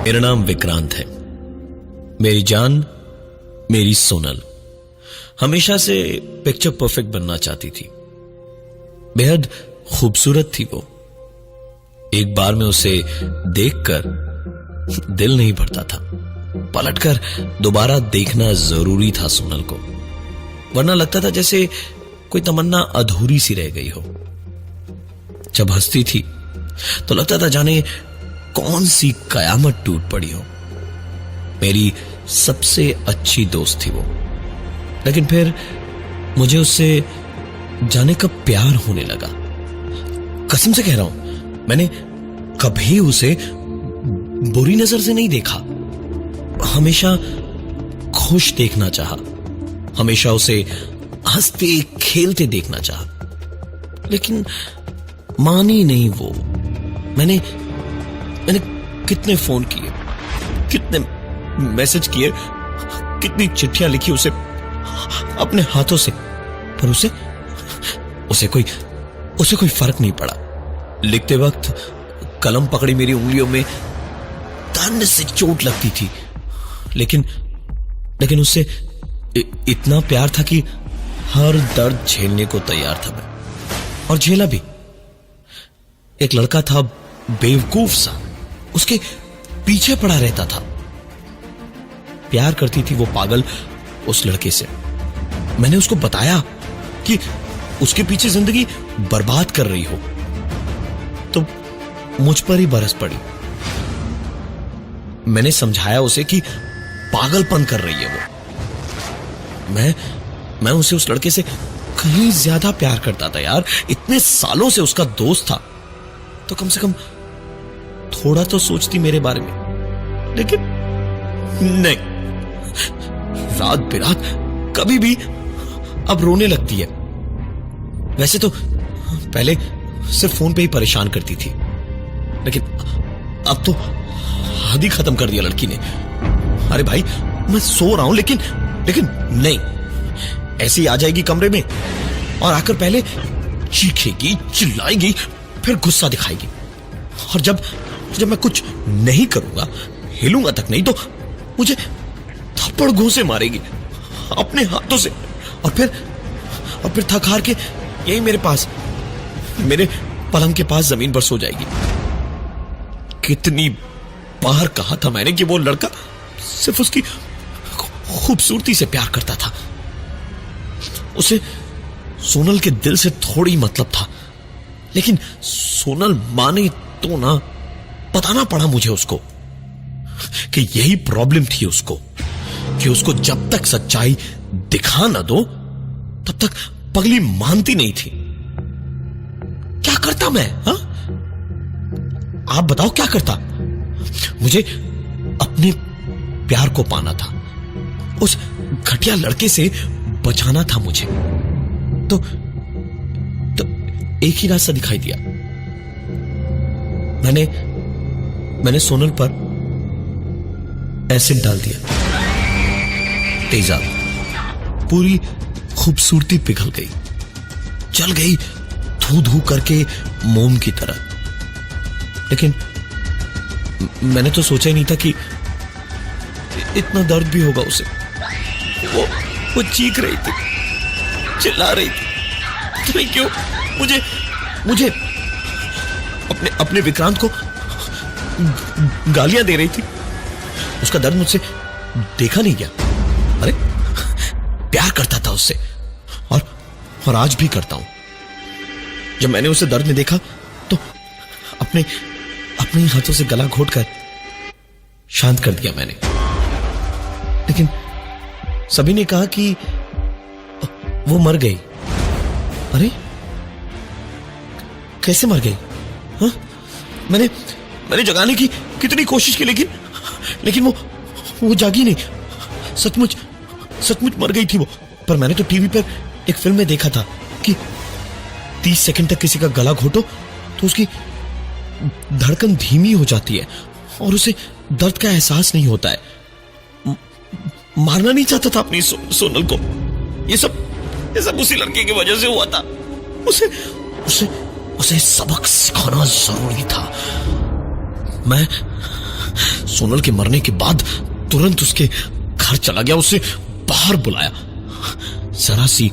मेरा नाम विक्रांत है। मेरी जान, मेरी सोनल हमेशा से पिक्चर परफेक्ट बनना चाहती थी। बेहद खूबसूरत थी वो। एक बार में उसे देखकर दिल नहीं भरता था। पलटकर दोबारा देखना जरूरी था सोनल को, वरना लगता था जैसे कोई तमन्ना अधूरी सी रह गई हो। जब हंसती थी तो लगता था जाने कौन सी कयामत टूट पड़ी हो। मेरी सबसे अच्छी दोस्त थी वो। लेकिन फिर मुझे उससे जाने का प्यार होने लगा। कसम से कह रहा हूं, मैंने कभी उसे बुरी नजर से नहीं देखा। हमेशा खुश देखना चाहा, हमेशा उसे हंसते खेलते देखना चाहा। लेकिन मानी नहीं वो। मैंने कितने फोन किए, कितने मैसेज किए, कितनी चिट्ठियां लिखी उसे अपने हाथों से, पर उसे कोई फर्क नहीं पड़ा। लिखते वक्त कलम पकड़ी मेरी उंगलियों में तन से चोट लगती थी, लेकिन उससे इतना प्यार था कि हर दर्द झेलने को तैयार था मैं, और झेला भी। एक लड़का था बेवकूफ सा, उसके पीछे पड़ा रहता था। प्यार करती थी वो पागल उस लड़के से। मैंने उसको बताया कि उसके पीछे जिंदगी बर्बाद कर रही हो तो मुझ पर ही बरस पड़ी। मैंने समझाया उसे कि पागलपन कर रही है वो। मैं उसे उस लड़के से कहीं ज्यादा प्यार करता था यार। इतने सालों से उसका दोस्त था तो कम से कम थोड़ा तो सोचती मेरे बारे में। लेकिन नहीं, रात बेरात कभी भी अब रोने लगती है। वैसे तो पहले सिर्फ फोन पे ही परेशान करती थी, लेकिन अब तो हद ही खत्म कर दिया लड़की ने। अरे भाई, मैं सो रहा हूं लेकिन नहीं, ऐसे ही आ जाएगी कमरे में और आकर पहले चीखेगी, चिल्लाएगी, फिर गुस्सा दिखाएगी। और जब मैं कुछ नहीं करूंगा, हिलूंगा तक नहीं, तो मुझे थप्पड़ घूंसे मारेगी अपने हाथों से। और फिर थक हार के यही मेरे पास, मेरे पलंग के पास जमीन पर सो जाएगी। कितनी बार कहा था मैंने कि वो लड़का सिर्फ उसकी खूबसूरती से प्यार करता था। उसे सोनल के दिल से थोड़ी मतलब था। लेकिन सोनल माने तो ना, बताना पड़ा मुझे उसको कि यही प्रॉब्लम थी उसको, कि उसको जब तक सच्चाई दिखा ना दो तब तक पगली मानती नहीं थी। क्या करता मैं? हा? आप बताओ क्या करता? मुझे अपने प्यार को पाना था, उस घटिया लड़के से बचाना था मुझे। तो एक ही रास्ता दिखाई दिया। मैंने सोनल पर एसिड डाल दिया। तेजाब, पूरी खूबसूरती पिघल गई, जल गई धू धू करके मोम की तरह। लेकिन मैंने तो सोचा ही नहीं था कि इतना दर्द भी होगा उसे। वो चीख रही थी, चिल्ला रही थी, तो क्यों मुझे अपने विक्रांत को गालियां दे रही थी। उसका दर्द मुझसे देखा नहीं गया। अरे, प्यार करता था उससे, और आज भी करता हूं। जब मैंने उसे दर्द में देखा तो अपने हाथों से गला घोटकर शांत कर दिया मैंने। लेकिन सभी ने कहा कि वो मर गई। अरे, कैसे मर गई? हाँ? मैंने जगाने की कितनी कोशिश की, लेकिन वो जागी नहीं। सचमुच मर गई थी वो। पर मैंने तो टीवी पर एक फिल्म में देखा था कि 30 सेकंड तक किसी का गला घोटो तो उसकी धड़कन धीमी हो जाती है और उसे दर्द का एहसास नहीं होता है। मारना नहीं चाहता था अपनी सोनल को। ये सब उसी लड़के की वजह से हुआ था। उसे सबक सिखाना जरूरी था। सोनल के मरने के बाद तुरंत उसके घर चला गया, उसे बाहर बुलाया। जरा सी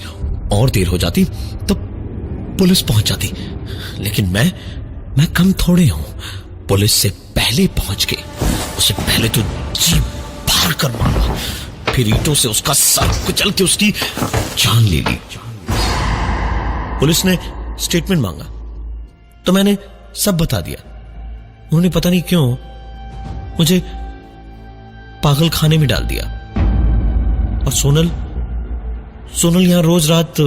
और देर हो जाती तब पुलिस पहुंच जाती, लेकिन मैं कम थोड़े हूं। पुलिस से पहले पहुंच के उसे पहले तो जी फाड़ कर मारा, फिर ईंटों से उसका सर कुचल के उसकी जान ले ली। पुलिस ने स्टेटमेंट मांगा तो मैंने सब बता दिया। उन्होंने पता नहीं क्यों मुझे पागल खाने में डाल दिया। और सोनल यहां रोज रात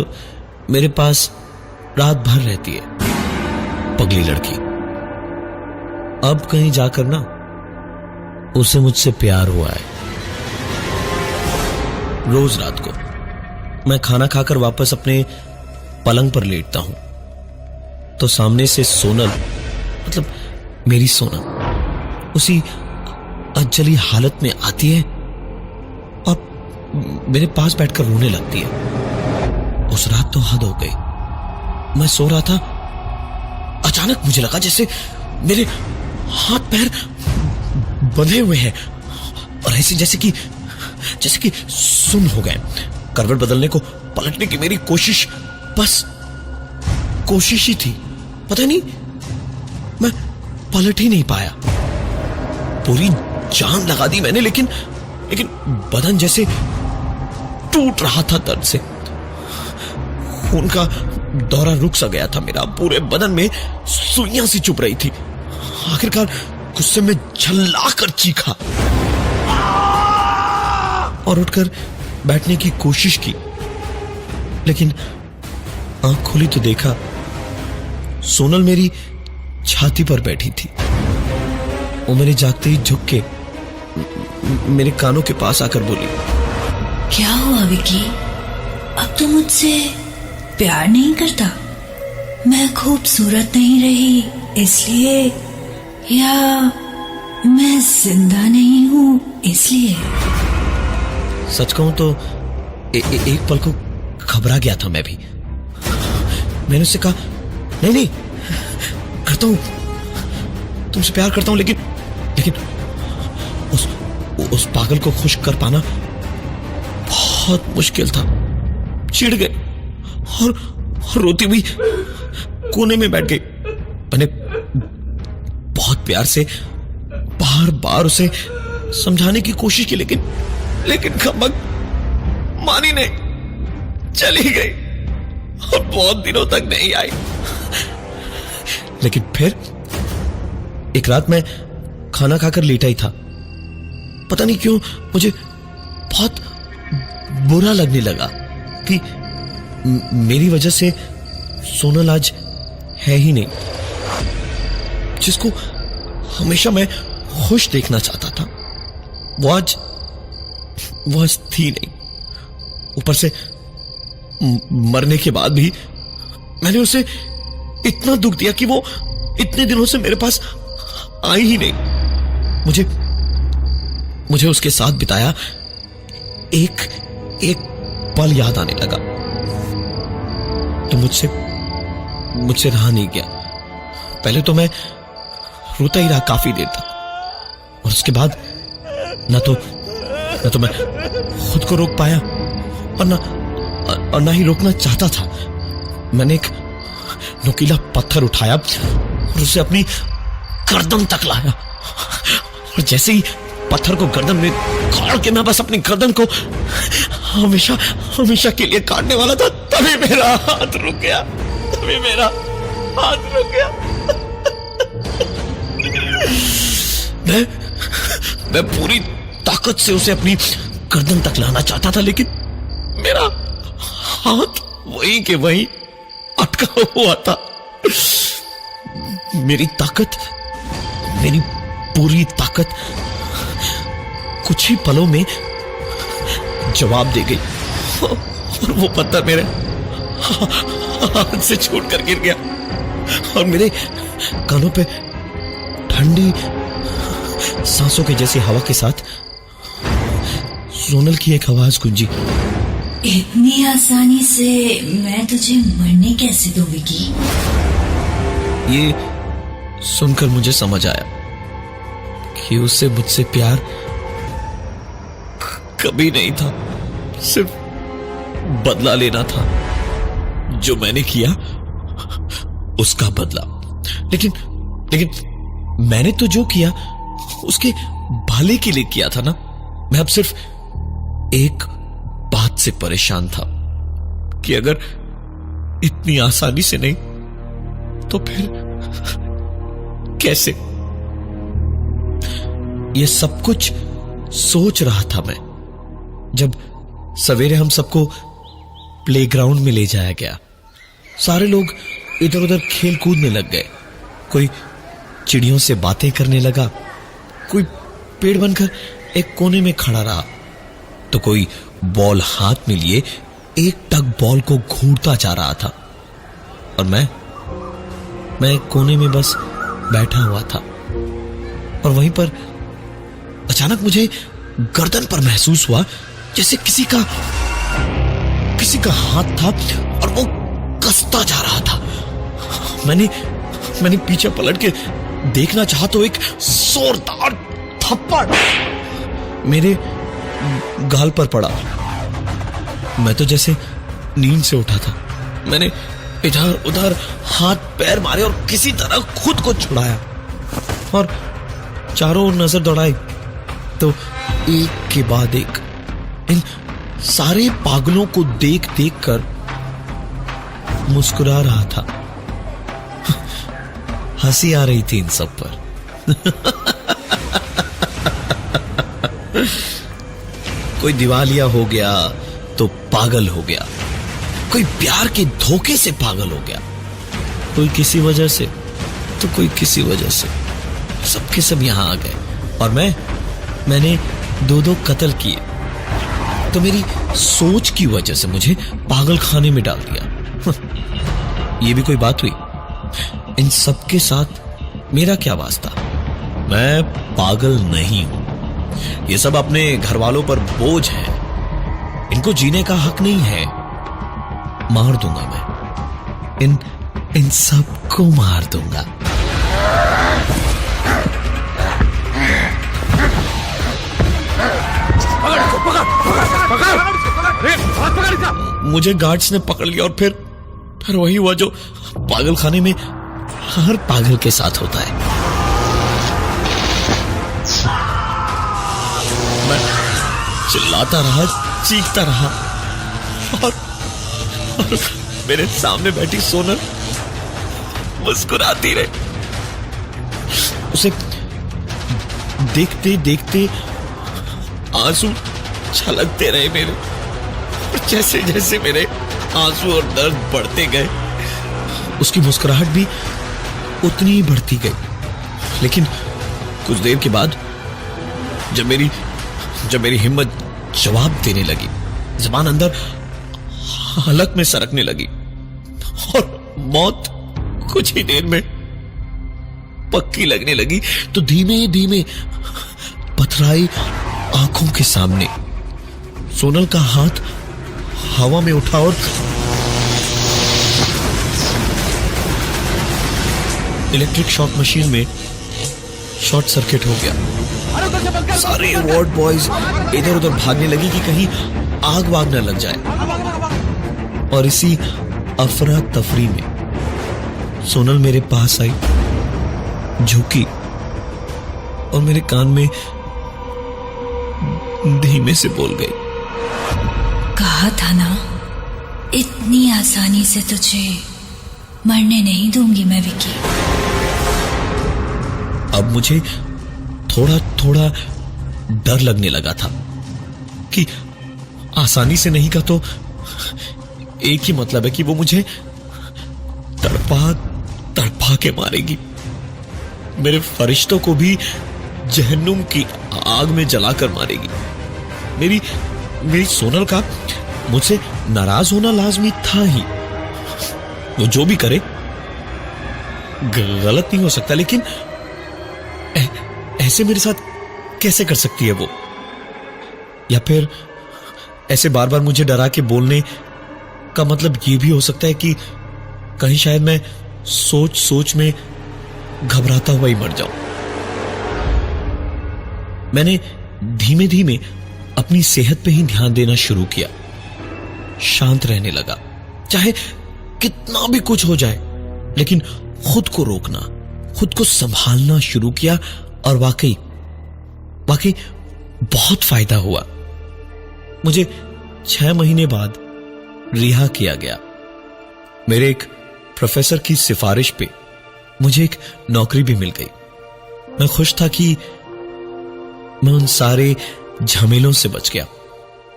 मेरे पास रात भर रहती है, पगली लड़की। अब कहीं जाकर ना उसे मुझसे प्यार हुआ है। रोज रात को मैं खाना खाकर वापस अपने पलंग पर लेटता हूं तो सामने से सोनल, मतलब मेरी सोनल, उसी अजली हालत में आती है और मेरे पास बैठकर रोने लगती है। उस रात तो हद हो गई। मैं सो रहा था, अचानक मुझे लगा जैसे मेरे हाथ पैर बंधे हुए हैं और ऐसे जैसे कि सुन्न हो गए। करवट बदलने को पलटने की मेरी कोशिश बस कोशिश ही थी। पता नहीं मैं पलट ही नहीं पाया। पूरी जान लगा दी मैंने, लेकिन बदन जैसे टूट रहा था दर्द से। खून का दौरा रुक सा गया था मेरा, पूरे बदन में सुइयां सी चुभ रही थी। आखिरकार गुस्से में झल्लाकर चीखा और उठकर बैठने की कोशिश की, लेकिन आंख खोली तो देखा सोनल मेरी छाती पर बैठी थी। वो मेरे जागते ही झुक के मेरे कानों के पास आकर बोली, क्या हुआ विकी? अब तो मुझसे प्यार नहीं करता? मैं खूबसूरत नहीं रही इसलिए, या मैं जिंदा नहीं हूं इसलिए? सच कहूं तो एक पल को घबरा गया था मैं भी। मैंने उससे कहा, नहीं करता हूं, तुमसे प्यार करता हूं, लेकिन उस पागल को खुश कर पाना बहुत मुश्किल था। चिढ़ गए और रोती हुई कोने में बैठ गई। मैंने बहुत प्यार से बार बार उसे समझाने की कोशिश की, लेकिन खमक मानी नहीं, चली गई और बहुत दिनों तक नहीं आई। लेकिन फिर एक रात मैं खाना खाकर लेटा ही था। पता नहीं क्यों मुझे बहुत बुरा लगने लगा कि मेरी वजह से सोनल आज है ही नहीं, जिसको हमेशा मैं खुश देखना चाहता था। वो आज थी नहीं। ऊपर से मरने के बाद भी मैंने उसे इतना दुख दिया कि वो इतने दिनों से मेरे पास आई ही नहीं। मुझे उसके साथ बिताया एक पल याद आने लगा तो मुझसे रहा नहीं गया। पहले तो मैं रोता ही रहा काफी देर तक, और उसके बाद न तो मैं खुद को रोक पाया और ना ही रोकना चाहता था। मैंने एक नुकीला पत्थर उठाया और उसे अपनी गर्दन तक लाया, और जैसे ही पत्थर को गर्दन में गाड़ के मैं बस अपनी गर्दन को हमेशा के लिए काटने वाला था, तभी मेरा हाथ रुक गया। मैं पूरी ताकत से उसे अपनी गर्दन तक लाना चाहता था, लेकिन मेरा हाथ वहीं के वहीं अटका हुआ था। मेरी पूरी ताकत कुछ ही पलों में जवाब दे गई और वो पत्थर मेरे हाथ से छूटकर गिर गया और मेरे कानों पे ठंडी सांसों के जैसी हवा के साथ सोनल की एक आवाज गूंजी, इतनी आसानी से मैं तुझे मरने कैसे दूं विकी? ये सुनकर मुझे समझ आया कि उससे मुझसे प्यार कभी नहीं था, सिर्फ बदला लेना था। जो मैंने किया उसका बदला। लेकिन मैंने तो जो किया उसके भले के लिए किया था ना। मैं अब सिर्फ एक बात से परेशान था कि अगर इतनी आसानी से नहीं तो फिर कैसे। ये सब कुछ सोच रहा था मैं जब सवेरे हम सबको प्लेग्राउंड में ले जाया गया। सारे लोग इधर उधर खेल कूदने लग गए। कोई चिड़ियों से बातें करने लगा, कोई पेड़ बनकर एक कोने में खड़ा रहा, तो कोई बॉल हाथ में लिए एक टक बॉल को घूरता जा रहा था। और मैं एक कोने में बस बैठा हुआ था। और वहीं पर अचानक मुझे गर्दन पर महसूस हुआ जैसे किसी का हाथ था और वो कसता जा रहा था। मैंने पीछे पलट के देखना चाहा तो एक जोरदार थप्पड़ मेरे गाल पर पड़ा। मैं तो जैसे नींद से उठा था। मैंने इधर उधर हाथ पैर मारे और किसी तरह खुद को छुड़ाया और चारों ओर नजर दौड़ाई तो एक के बाद एक इन सारे पागलों को देख देख कर मुस्कुरा रहा था। हंसी आ रही थी इन सब पर। कोई दिवालिया हो गया तो पागल हो गया, कोई प्यार के धोखे से पागल हो गया, कोई किसी वजह से तो कोई किसी वजह से। सबके सब यहां आ गए और मैंने दो कत्ल किए तो मेरी सोच की वजह से मुझे पागल खाने में डाल दिया। ये भी कोई बात हुई? इन सब के साथ मेरा क्या वास्ता? मैं पागल नहीं हूं। ये सब अपने घर वालों पर बोझ है, इनको जीने का हक नहीं है। मार दूंगा मैं इन सबको मार दूंगा। मुझे गार्ड्स ने पकड़ लिया और फिर वही हुआ जो पागल खाने में हर पागल के साथ होता है। मैं चिल्लाता रहा, चीखता रहा और मेरे सामने बैठी सोनल मुस्कुराती रही। उसे देखते देखते आंसू छलकते रहे मेरे। जैसे जैसे मेरे आंसू और दर्द बढ़ते गए उसकी मुस्कुराहट भी उतनी ही बढ़ती गई। लेकिन कुछ देर के बाद जब मेरी हिम्मत जवाब देने लगी, ज़बान अंदर हलक में सरकने लगी और मौत कुछ ही देर में पक्की लगने लगी, तो धीमे धीमे पथराई आंखों के सामने सोनल का हाथ हवा में उठा और इलेक्ट्रिक शॉक मशीन में शॉर्ट सर्किट हो गया। सारे वार्ड बॉयज इधर उधर भागने लगी कि कहीं आग वाग न लग जाए। और इसी अफरा तफरी में सोनल मेरे पास आई, झुकी और मेरे कान में धीमे से बोल गई, कहा था ना इतनी आसानी से तुझे मरने नहीं दूंगी मैं विकी। अब मुझे थोड़ा थोड़ा डर लगने लगा था कि आसानी से नहीं का तो एक ही मतलब है कि वो मुझे तड़पा के मारेगी। मेरे फरिश्तों को भी जहन्नुम की आग में जलाकर मारेगी। मेरी सोनल का मुझसे नाराज होना लाजमी था ही। वो जो भी करे गलत नहीं हो सकता, लेकिन ऐसे मेरे साथ कैसे कर सकती है वो? या फिर ऐसे बार बार मुझे डरा के बोलने का मतलब ये भी हो सकता है कि कहीं शायद मैं सोच सोच में घबराता हुआ ही मर जाऊं। मैंने धीमे धीमे अपनी सेहत पे ही ध्यान देना शुरू किया। शांत रहने लगा, चाहे कितना भी कुछ हो जाए, लेकिन खुद को रोकना, खुद को संभालना शुरू किया और वाकई बहुत फायदा हुआ। मुझे 6 महीने बाद रिहा किया गया। मेरे एक प्रोफेसर की सिफारिश पे मुझे एक नौकरी भी मिल गई। मैं खुश था कि मैं उन सारे झमेलों से बच गया,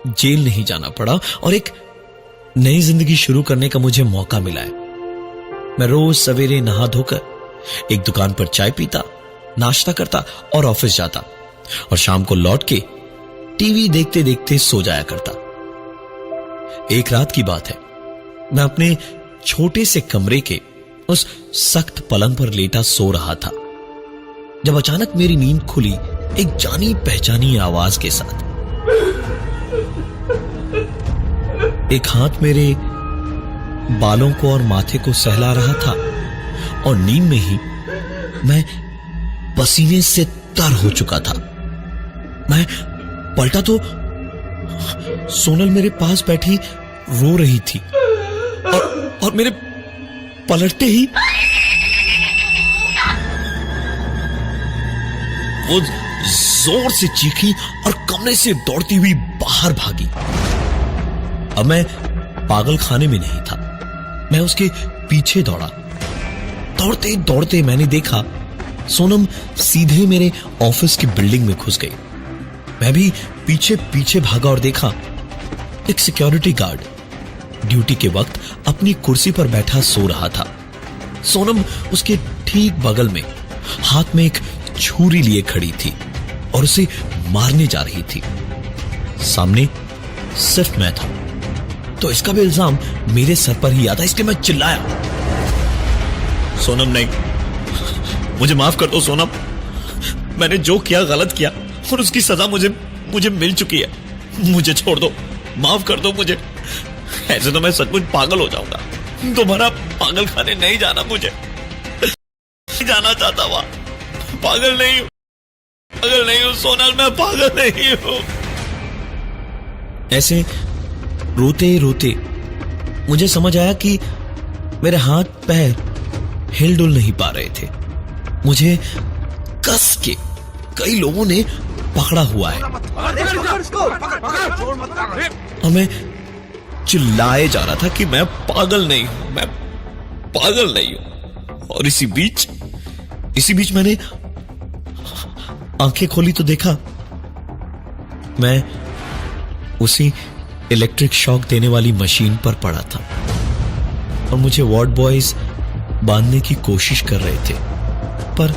जेल नहीं जाना पड़ा और एक नई जिंदगी शुरू करने का मुझे मौका मिला है। मैं रोज सवेरे नहा धोकर एक दुकान पर चाय पीता, नाश्ता करता और ऑफिस जाता और शाम को लौट के टीवी देखते देखते सो जाया करता। एक रात की बात है, मैं अपने छोटे से कमरे के उस सख्त पलंग पर लेटा सो रहा था जब अचानक मेरी नींद खुली एक जानी पहचानी आवाज के साथ। एक हाथ मेरे बालों को और माथे को सहला रहा था और नींद में ही मैं पसीने से तर हो चुका था। मैं पलटा तो सोनल मेरे पास बैठी रो रही थी और मेरे पलटते ही वो जोर से चीखी और कमरे से दौड़ती हुई बाहर भागी। अब मैं पागल खाने में नहीं था, मैं उसके पीछे दौड़ा। दौड़ते दौड़ते मैंने देखा सोनम सीधे मेरे ऑफिस की बिल्डिंग में घुस गई। मैं भी पीछे पीछे भागा और देखा एक सिक्योरिटी गार्ड ड्यूटी के वक्त अपनी कुर्सी पर बैठा सो रहा था। सोनम उसके ठीक बगल में हाथ में एक छुरी लिए खड़ी थी और उसे मारने जा रही थी। सामने सिर्फ मैं था, तो इसका भी इल्जाम मेरे सर पर ही आता, इसलिए मैं चिल्लाया, सोनम नहीं, मुझे माफ कर दो सोनम, मैंने जो किया गलत किया और उसकी सजा मुझे मिल चुकी है, मुझे छोड़ दो, माफ कर दो मुझे। ऐसे तो मैं सचमुच पागल हो जाऊंगा, दोबारा पागल खाने नहीं जाना, मुझे नहीं जाना चाहता वहां। पागल नहीं हूं सोनल, मैं पागल नहीं हूं। ऐसे रोते रोते मुझे समझ आया कि मेरे हाथ पैर हिल डुल नहीं पा रहे थे। मुझे कस के कई लोगों ने पकड़ा हुआ है और मैं चिल्लाए जा रहा था कि मैं पागल नहीं हूं, मैं पागल नहीं हूं। और इसी बीच मैंने आंखें खोली तो देखा मैं उसी इलेक्ट्रिक शॉक देने वाली मशीन पर पड़ा था और मुझे वार्ड बॉयज बांधने की कोशिश कर रहे थे पर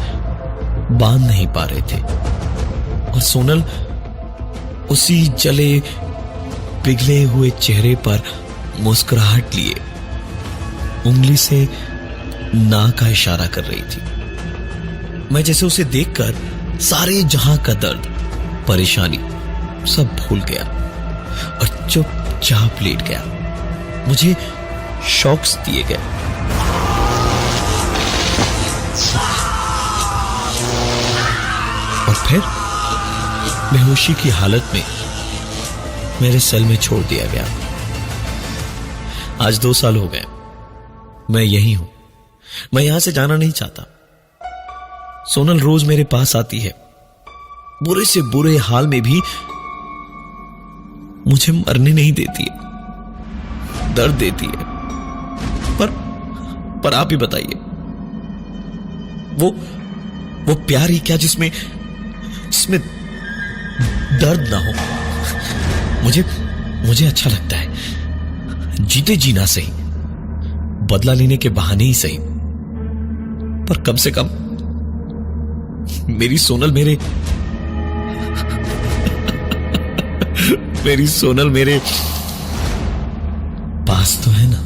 बांध नहीं पा रहे थे। और सोनल उसी जले पिघले हुए चेहरे पर मुस्कुराहट लिए उंगली से ना का इशारा कर रही थी। मैं जैसे उसे देखकर सारे जहां का दर्द, परेशानी सब भूल गया और चुपचाप लेट गया। मुझे शॉक्स दिए गए। और फिर बेहोशी की हालत में मेरे सेल में छोड़ दिया गया। आज 2 साल हो गए, मैं यही हूं, मैं यहां से जाना नहीं चाहता। सोनल रोज मेरे पास आती है, बुरे से बुरे हाल में भी मुझे मरने नहीं देती है, दर्द देती है। पर आप ही बताइए, वो प्यार ही क्या जिसमें दर्द ना हो। मुझे अच्छा लगता है जीते जीना सही, बदला लेने के बहाने ही सही, पर कम से कम मेरी सोनल मेरी सोनल मेरे पास तो है ना।